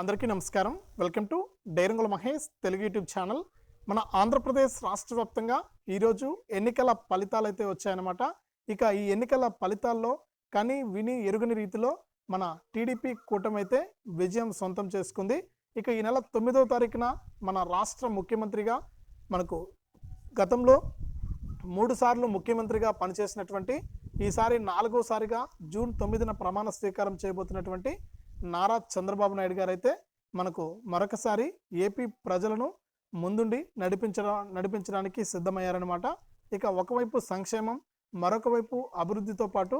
అందరికీ నమస్కారం. Welcome to Dairangula Mahesh Telugu YouTube channel. మన ఆంధ్రప్రదేశ్ రాష్ట్ర వ్యాప్తంగా ఈరోజు ఎన్నికల ఫలితాలు అయితే వచ్చాయన్నమాట. ఇక ఈ ఎన్నికల ఫలితాల్లో కానీ విని ఎరుగని రీతిలో మన టీడీపీ కూటమి అయితే విజయం సొంతం చేసుకుంది. ఇక ఈ నెల 9వ తారీఖున మన రాష్ట్ర ముఖ్యమంత్రిగా మనకు గతంలో 3 సార్లు ముఖ్యమంత్రిగా పనిచేసినటువంటి ఈసారి 4వసారిగా జూన్ 9న ప్రమాణ స్వీకారం చేయబోతున్నటువంటి నారా చంద్రబాబు నాయుడు గారు అయితే మనకు మరొకసారి ఏపీ ప్రజలను ముందుండి నడిపించడానికి సిద్ధమయ్యారనమాట. ఇక ఒకవైపు సంక్షేమం, మరొక వైపు అభివృద్ధితో పాటు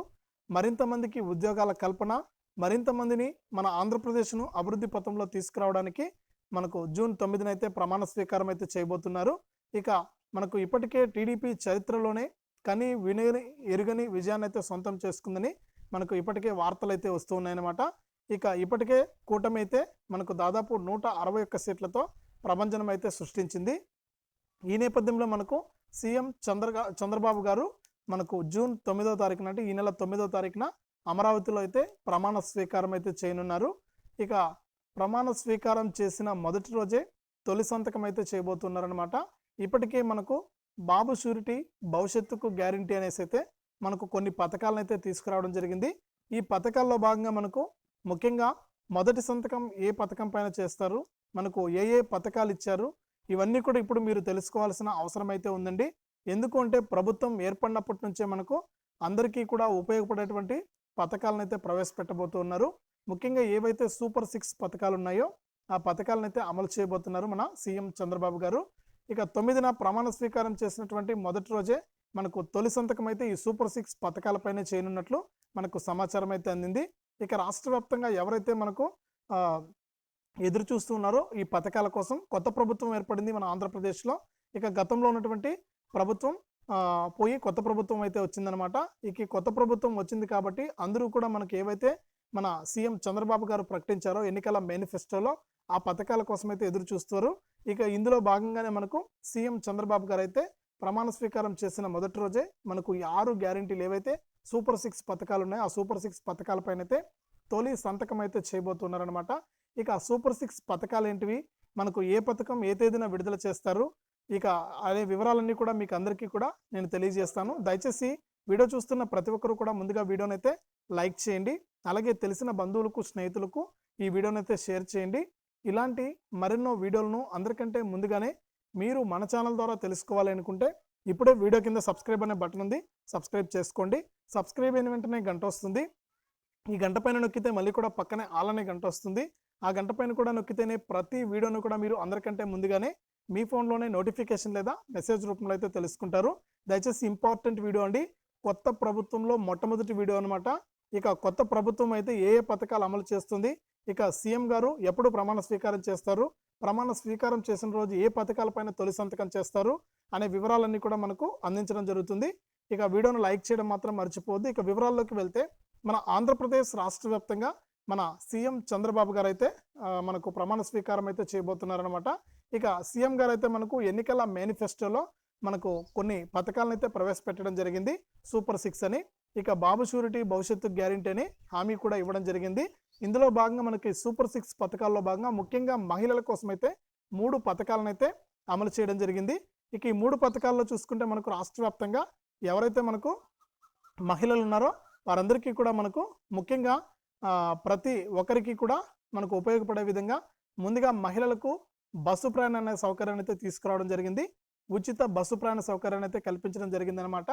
మరింత మందికి ఉద్యోగాల కల్పన, మరింత మందిని మన ఆంధ్రప్రదేశ్ను అభివృద్ధి పథంలో తీసుకురావడానికి మనకు జూన్ 9న అయితే ప్రమాణ స్వీకారం అయితే చేయబోతున్నారు. ఇక మనకు ఇప్పటికే టీడీపీ చరిత్రలోనే కని వినని ఎరుగని విజయాన్ని అయితే సొంతం చేసుకుందని మనకు ఇప్పటికే వార్తలు అయితే వస్తూ ఉన్నాయన్నమాట. ఇక ఇప్పటికే కూటమి అయితే మనకు దాదాపు 161 సీట్లతో ప్రభంజనం అయితే సృష్టించింది. ఈ నేపథ్యంలో మనకు సీఎం చంద్రబాబు గారు మనకు జూన్ 9వ తారీఖున అంటే ఈ నెల 9వ తారీఖున అమరావతిలో అయితే ప్రమాణ స్వీకారం అయితే చేయనున్నారు. ఇక ప్రమాణ స్వీకారం చేసిన మొదటి రోజే తొలి సంతకం అయితే చేయబోతున్నారనమాట. ఇప్పటికే మనకు బాబు షూరిటీ భవిష్యత్తుకు గ్యారంటీ అనేసి అయితే మనకు కొన్ని పథకాలను అయితే తీసుకురావడం జరిగింది. ఈ పథకాల్లో భాగంగా మనకు ముఖ్యంగా మొదటి సంతకం ఏ పథకం పైన చేస్తారు, మనకు ఏ పథకాలు ఇచ్చారు, ఇవన్నీ కూడా ఇప్పుడు మీరు తెలుసుకోవాల్సిన అవసరం అయితే ఉందండి. ఎందుకు అంటే ప్రభుత్వం ఏర్పడినప్పటి నుంచే మనకు అందరికీ కూడా ఉపయోగపడేటువంటి పథకాలను అయితే ప్రవేశపెట్టబోతున్నారు. ముఖ్యంగా ఏవైతే సూపర్ 6 పథకాలు ఉన్నాయో ఆ పథకాలను అయితే అమలు చేయబోతున్నారు మన సీఎం చంద్రబాబు గారు. ఇక 9న ప్రమాణ స్వీకారం చేసినటువంటి మొదటి రోజే మనకు తొలి సంతకం అయితే ఈ సూపర్ 6 పథకాలపైనే చేయనున్నట్లు మనకు సమాచారం అయితే అందింది. ఇక రాష్ట్ర వ్యాప్తంగా ఎవరైతే మనకు ఎదురు చూస్తున్నారో ఈ పథకాల కోసం కొత్త ప్రభుత్వం ఏర్పడింది మన ఆంధ్రప్రదేశ్లో. ఇక గతంలో ఉన్నటువంటి ప్రభుత్వం పోయి కొత్త ప్రభుత్వం అయితే వచ్చిందనమాట. ఇక కొత్త ప్రభుత్వం వచ్చింది కాబట్టి అందరూ కూడా మనకి ఏవైతే మన సీఎం చంద్రబాబు గారు ప్రకటించారో ఎన్నికల మేనిఫెస్టోలో ఆ పథకాల కోసం అయితే ఎదురు చూస్తారు. ఇక ఇందులో భాగంగానే మనకు సీఎం చంద్రబాబు గారు అయితే ప్రమాణ స్వీకారం చేసిన మొదటి రోజే మనకు ఈ 6 గ్యారెంటీలు ఏవైతే సూపర్ 6 పథకాలు ఉన్నాయో ఆ సూపర్ 6 పథకాలపైన అయితే తొలి సంతకం అయితే చేయబోతున్నారనమాట. ఇక సూపర్ 6 పథకాలు ఏంటివి, మనకు ఏ పథకం ఏ తేదీన విడుదల చేస్తారు, ఇక అదే వివరాలన్నీ కూడా మీకు అందరికీ కూడా నేను తెలియజేస్తాను. దయచేసి వీడియో చూస్తున్న ప్రతి ఒక్కరు కూడా ముందుగా వీడియోని అయితే లైక్ చేయండి. అలాగే తెలిసిన బంధువులకు స్నేహితులకు ఈ వీడియోని అయితే షేర్ చేయండి. ఇలాంటి మరెన్నో వీడియోలను అందరికంటే ముందుగానే మీరు మన ఛానల్ ద్వారా తెలుసుకోవాలి అనుకుంటే ఇప్పుడే వీడియో కింద సబ్స్క్రైబ్ అనే బటన్ ఉంది, సబ్స్క్రైబ్ చేసుకోండి. సబ్స్క్రైబ్ అయిన వెంటనే గంట వస్తుంది. ఈ గంట పైన నొక్కితే మళ్ళీ కూడా పక్కనే ఆల్ అనే గంట వస్తుంది. ఆ గంట పైన కూడా నొక్కితేనే ప్రతి వీడియోను కూడా మీరు అందరికంటే ముందుగానే మీ ఫోన్లోనే నోటిఫికేషన్ లేదా మెసేజ్ రూపంలో అయితే తెలుసుకుంటారు. దయచేసి ఇంపార్టెంట్ వీడియో అండి, కొత్త ప్రభుత్వంలో మొట్టమొదటి వీడియో అనమాట. ఇక కొత్త ప్రభుత్వం అయితే ఏ పథకాలు అమలు చేస్తుంది, ఇక సీఎం గారు ఎప్పుడు ప్రమాణ స్వీకారం చేస్తారు, ప్రమాణ స్వీకారం చేసిన రోజు ఏ పథకాలపైన తొలి సంతకం చేస్తారు అనే వివరాలన్నీ కూడా మనకు అందించడం జరుగుతుంది. ఇక వీడియోను లైక్ చేయడం మాత్రం మర్చిపోవద్దు. ఇక వివరాల్లోకి వెళ్తే మన ఆంధ్రప్రదేశ్ రాష్ట్ర వ్యాప్తంగా మన సీఎం చంద్రబాబు గారు అయితే మనకు ప్రమాణ స్వీకారం అయితే చేయబోతున్నారనమాట. ఇక సీఎం గారు అయితే మనకు ఎన్నికల మేనిఫెస్టోలో మనకు కొన్ని పథకాలను అయితే ప్రవేశపెట్టడం జరిగింది, సూపర్ 6 అని. ఇక బాబు షూరిటీ భవిష్యత్తు గ్యారంటీ అని హామీ కూడా ఇవ్వడం జరిగింది. ఇందులో భాగంగా మనకి సూపర్ 6 పథకాల్లో భాగంగా ముఖ్యంగా మహిళల కోసం అయితే 3 పథకాలను అయితే అమలు చేయడం జరిగింది. ఇక ఈ 3 పథకాల్లో చూసుకుంటే మనకు రాష్ట్ర వ్యాప్తంగా ఎవరైతే మనకు మహిళలు ఉన్నారో వారందరికీ కూడా మనకు ముఖ్యంగా ప్రతి ఒక్కరికి కూడా మనకు ఉపయోగపడే విధంగా ముందుగా మహిళలకు బస్సు ప్రయాణ అనే సౌకర్యాన్ని అయితే తీసుకురావడం జరిగింది. ఉచిత బస్సు ప్రయాణ సౌకర్యాన్ని అయితే కల్పించడం జరిగింది అనమాట.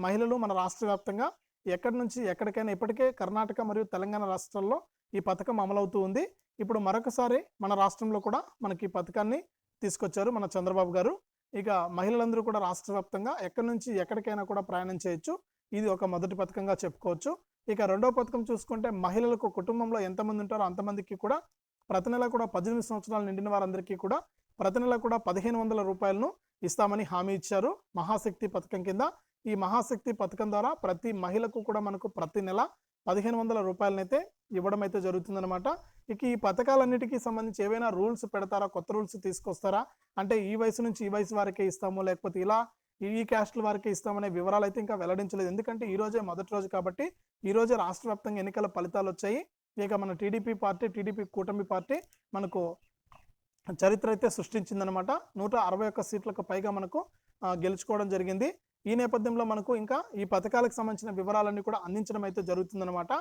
మహిళలు మన రాష్ట్ర వ్యాప్తంగా ఎక్కడి నుంచి ఎక్కడికైనా ఇప్పటికే కర్ణాటక మరియు తెలంగాణ రాష్ట్రాల్లో ఈ పథకం అమలవుతూ ఉంది. ఇప్పుడు మరొకసారి మన రాష్ట్రంలో కూడా మనకి ఈ పథకాన్ని తీసుకొచ్చారు మన చంద్రబాబు గారు. ఇక మహిళలందరూ కూడా రాష్ట్ర వ్యాప్తంగా ఎక్కడి నుంచి ఎక్కడికైనా కూడా ప్రయాణం చేయొచ్చు. ఇది ఒక మొదటి పథకంగా చెప్పుకోవచ్చు. ఇక రెండవ పథకం చూసుకుంటే మహిళలకు కుటుంబంలో ఎంతమంది ఉంటారో అంతమందికి కూడా ప్రతి నెల కూడా 18 సంవత్సరాలు నిండిన వారందరికీ కూడా ప్రతి నెల కూడా 1500 రూపాయలను ఇస్తామని హామీ ఇచ్చారు మహాశక్తి పథకం కింద. ఈ మహాశక్తి పథకం ద్వారా ప్రతి మహిళకు కూడా మనకు ప్రతి నెల 1500 రూపాయలనైతే ఇవ్వడం అయితే జరుగుతుందన్నమాట. ఇక ఈ పథకాలన్నిటికీ సంబంధించి ఏవైనా రూల్స్ పెడతారా, కొత్త రూల్స్ తీసుకొస్తారా అంటే ఈ వయసు నుంచి ఈ వయసు వారికే ఇస్తాము, లేకపోతే ఇలా ఈ క్యాస్ట్ల వారికి ఇస్తామనే వివరాలు అయితే ఇంకా వెల్లడించలేదు. ఎందుకంటే ఈ రోజే మొదటి రోజు కాబట్టి ఈ రోజే రాష్ట్ర వ్యాప్తంగా ఎన్నికల ఫలితాలు వచ్చాయి. ఇక మన టీడీపీ కూటమి పార్టీ మనకు చరిత్ర అయితే సృష్టించిందనమాట. 161 సీట్లకు పైగా మనకు గెలుచుకోవడం జరిగింది. ఈ నేపథ్యంలో మనకు ఇంకా ఈ పథకాలకు సంబంధించిన వివరాలన్నీ కూడా అందించడం అయితే జరుగుతుందన్నమాట.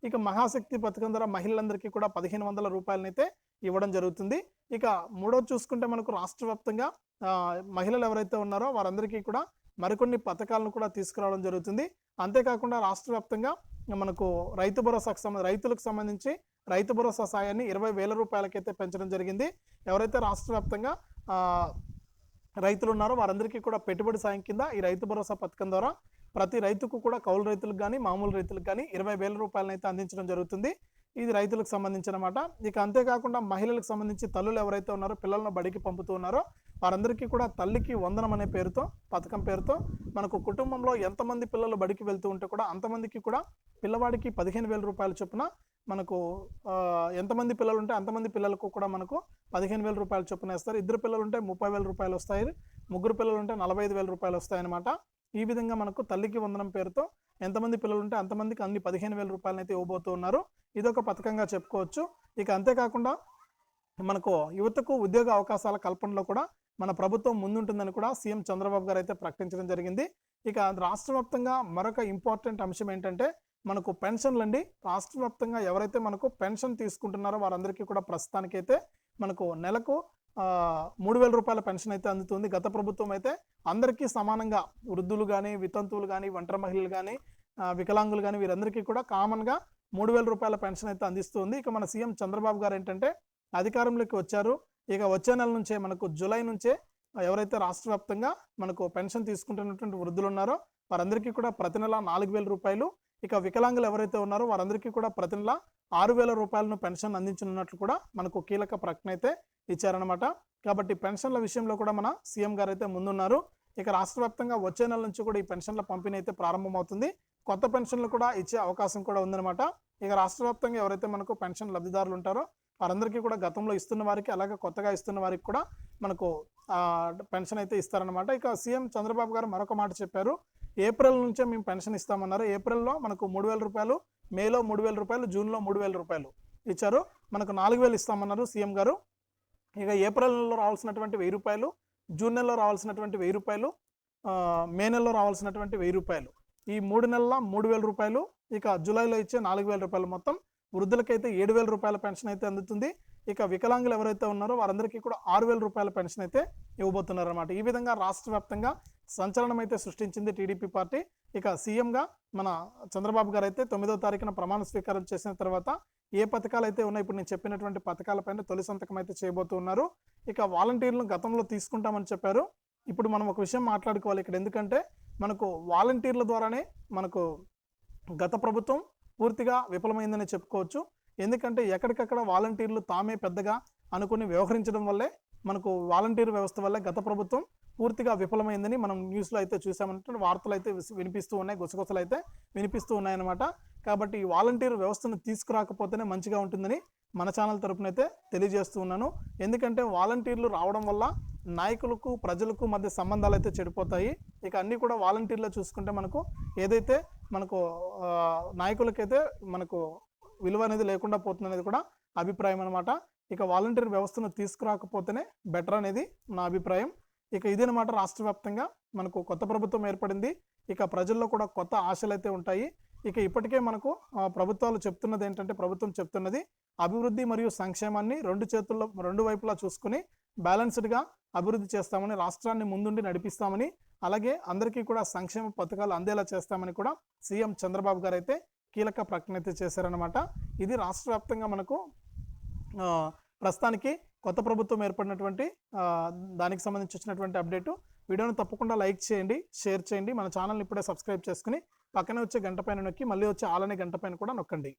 ఇక మహాశక్తి పథకం ద్వారా మహిళలందరికీ కూడా 1500 రూపాయలనైతే ఇవ్వడం జరుగుతుంది. ఇక మూడోది చూసుకుంటే మనకు రాష్ట్ర వ్యాప్తంగా మహిళలు ఎవరైతే ఉన్నారో వారందరికీ కూడా మరికొన్ని పథకాలను కూడా తీసుకురావడం జరుగుతుంది. అంతేకాకుండా రాష్ట్ర వ్యాప్తంగా మనకు రైతులకు సంబంధించి రైతు భరోసా సాయాన్ని 20,000 రూపాయలకైతే పెంచడం జరిగింది. ఎవరైతే రాష్ట్ర వ్యాప్తంగా రైతులు ఉన్నారో వారందరికీ కూడా పెట్టుబడి సాయం కింద ఈ రైతు భరోసా పథకం ద్వారా ప్రతి రైతుకు కూడా కౌలు రైతులకు కానీ మామూలు రైతులకు కానీ 20,000 రూపాయలను అయితే అందించడం జరుగుతుంది. ఇది రైతులకు సంబంధించిన మాట. ఇక అంతేకాకుండా మహిళలకు సంబంధించి తల్లులు ఎవరైతే ఉన్నారో పిల్లలను బడికి పంపుతూ ఉన్నారో వారందరికీ కూడా తల్లికి వందనం అనే పేరుతో పథకం పేరుతో మనకు కుటుంబంలో ఎంతమంది పిల్లలు బడికి వెళ్తూ ఉంటే కూడా అంతమందికి కూడా పిల్లవాడికి 15,000 రూపాయల చొప్పున మనకు ఎంతమంది పిల్లలు ఉంటే అంతమంది పిల్లలకు కూడా మనకు 15,000 రూపాయల చొప్పున వేస్తారు. ఇద్దరు పిల్లలు ఉంటే 30,000 రూపాయలు వస్తాయి. ముగ్గురు పిల్లలు ఉంటే 45,000 రూపాయలు వస్తాయన్నమాట. ఈ విధంగా మనకు తల్లికి వందనం పేరుతో ఎంతమంది పిల్లలు ఉంటే అంతమందికి అన్ని 15,000 రూపాయలను అయితే ఇవ్వబోతూ ఉన్నారు. ఇదొక పథకంగా చెప్పుకోవచ్చు. ఇక అంతేకాకుండా మనకు యువతకు ఉద్యోగ అవకాశాల కల్పనలో కూడా మన ప్రభుత్వం ముందుంటుందని కూడా సీఎం చంద్రబాబు గారు అయితే ప్రకటించడం జరిగింది. ఇక రాష్ట్ర వ్యాప్తంగా మరొక ఇంపార్టెంట్ అంశం ఏంటంటే మనకు పెన్షన్లు అండి. రాష్ట్ర వ్యాప్తంగా ఎవరైతే మనకు పెన్షన్ తీసుకుంటున్నారో వారందరికీ కూడా ప్రస్తుతానికైతే మనకు నెలకు 3,000 రూపాయల పెన్షన్ అయితే అందుతుంది. గత ప్రభుత్వం అయితే అందరికీ సమానంగా వృద్ధులు కానీ వితంతువులు కానీ ఒంటరి మహిళలు కానీ వికలాంగులు కానీ వీరందరికీ కూడా కామన్గా 3,000 రూపాయల పెన్షన్ అయితే అందిస్తుంది. ఇక మన సీఎం చంద్రబాబు గారు ఏంటంటే అధికారంలోకి వచ్చారు. ఇక వచ్చే నెల నుంచే మనకు జూలై నుంచే ఎవరైతే రాష్ట్ర వ్యాప్తంగా మనకు పెన్షన్ తీసుకుంటున్నటువంటి వృద్ధులు ఉన్నారో వారందరికీ కూడా ప్రతి నెల 4,000 రూపాయలు, ఇక వికలాంగులు ఎవరైతే ఉన్నారో వారందరికీ కూడా ప్రతి నెల 6,000 రూపాయలను పెన్షన్ అందించనున్నట్లు కూడా మనకు కీలక ప్రకటన అయితే ఇచ్చారనమాట. కాబట్టి పెన్షన్ల విషయంలో కూడా మన సీఎం గారు అయితే ముందున్నారు. ఇక రాష్ట్ర వ్యాప్తంగా వచ్చే నెల నుంచి కూడా ఈ పెన్షన్ల పంపిణీ అయితే ప్రారంభమవుతుంది. కొత్త పెన్షన్లు కూడా ఇచ్చే అవకాశం కూడా ఉందన్నమాట. ఇక రాష్ట్ర వ్యాప్తంగా ఎవరైతే మనకు పెన్షన్ లబ్ధిదారులు ఉంటారో వారందరికీ కూడా గతంలో ఇస్తున్న వారికి అలాగే కొత్తగా ఇస్తున్న వారికి కూడా మనకు పెన్షన్ అయితే ఇస్తారనమాట. ఇక సీఎం చంద్రబాబు గారు మరొక మాట చెప్పారు. ఏప్రిల్ నుంచే మేము పెన్షన్ ఇస్తామన్నారు. ఏప్రిల్లో మనకు 3,000 రూపాయలు, మేలో 3,000 రూపాయలు, జూన్లో 3,000 రూపాయలు ఇచ్చారు. మనకు 4,000 ఇస్తామన్నారు సీఎం గారు. ఇక ఏప్రిల్ నెలలో రావాల్సినటువంటి 1,000 రూపాయలు, జూన్ నెలలో రావాల్సినటువంటి 1,000 రూపాయలు, మే నెలలో రావాల్సినటువంటి 1,000 రూపాయలు, ఈ 3 నెలల 3,000 రూపాయలు, ఇక జూలైలో ఇచ్చే 4,000 రూపాయలు, మొత్తం వృద్ధులకైతే 7,000 రూపాయల పెన్షన్ అయితే అందుతుంది. ఇక వికలాంగులు ఎవరైతే ఉన్నారో వారందరికీ కూడా 6,000 రూపాయల పెన్షన్ అయితే ఇవ్వబోతున్నారు అనమాట. ఈ విధంగా రాష్ట్ర వ్యాప్తంగా సంచలనం అయితే సృష్టించింది టీడీపీ పార్టీ. ఇక సీఎంగా మన చంద్రబాబు గారు అయితే 9వ తారీఖున ప్రమాణ స్వీకారం చేసిన తర్వాత ఏ పథకాలు అయితే ఉన్నాయి ఇప్పుడు నేను చెప్పినటువంటి పథకాలపైన తొలి సంతకం అయితే చేయబోతున్నారు. ఇక వాలంటీర్లను గతంలో తీసుకుంటామని చెప్పారు. ఇప్పుడు మనం ఒక విషయం మాట్లాడుకోవాలి ఇక్కడ. ఎందుకంటే మనకు వాలంటీర్ల ద్వారానే మనకు గత ప్రభుత్వం పూర్తిగా విఫలమైందని చెప్పుకోవచ్చు. ఎందుకంటే ఎక్కడికక్కడ వాలంటీర్లు తామే పెద్దగా అనుకుని వ్యవహరించడం వల్లే మనకు వాలంటీర్ వ్యవస్థ వల్లే గత ప్రభుత్వం పూర్తిగా విఫలమైందని మనం న్యూస్లో అయితే చూసామంటే వార్తలు అయితే వినిపిస్తూ ఉన్నాయి, గుసగుసలు అయితే వినిపిస్తూ ఉన్నాయన్నమాట. కాబట్టి ఈ వాలంటీర్ వ్యవస్థను తీసుకురాకపోతేనే మంచిగా ఉంటుందని మన ఛానల్ తరపున అయితే తెలియజేస్తూ ఉన్నాను. ఎందుకంటే వాలంటీర్లు రావడం వల్ల నాయకులకు ప్రజలకు మధ్య సంబంధాలు అయితే చెడిపోతాయి. ఇక అన్నీ కూడా వాలంటీర్లో చూసుకుంటే మనకు ఏదైతే మనకు నాయకులకైతే మనకు విలువ అనేది లేకుండా పోతుంది అనేది కూడా అభిప్రాయం అనమాట. ఇక వాలంటీర్ వ్యవస్థను తీసుకురాకపోతేనే బెటర్ అనేది నా అభిప్రాయం. ఇక ఇదేనమాట రాష్ట్ర వ్యాప్తంగా మనకు కొత్త ప్రభుత్వం ఏర్పడింది. ఇక ప్రజల్లో కూడా కొత్త ఆశలు అయితే ఉంటాయి. ఇక ఇప్పటికే మనకు ప్రభుత్వం చెప్తున్నది అభివృద్ధి మరియు సంక్షేమాన్ని రెండు వైపులా చూసుకుని బ్యాలెన్స్డ్గా అభివృద్ధి చేస్తామని, రాష్ట్రాన్ని ముందుండి నడిపిస్తామని, అలాగే అందరికీ కూడా సంక్షేమ పథకాలు అందేలా చేస్తామని కూడా సీఎం చంద్రబాబు గారు అయితే కీలక ప్రకటన అయితే చేశారనమాట. ఇది రాష్ట్ర వ్యాప్తంగా మనకు ప్రస్తుతానికి కొత్త ప్రభుత్వం ఏర్పడినటువంటి దానికి సంబంధించి వచ్చినటువంటి అప్డేటు. వీడియోను తప్పకుండా లైక్ చేయండి, షేర్ చేయండి. మన ఛానల్ని ఇప్పుడే సబ్స్క్రైబ్ చేసుకుని పక్కనే వచ్చే గంట పైన నొక్కి మళ్ళీ వచ్చే ఆల్ అనే గంట పైన కూడా నొక్కండి.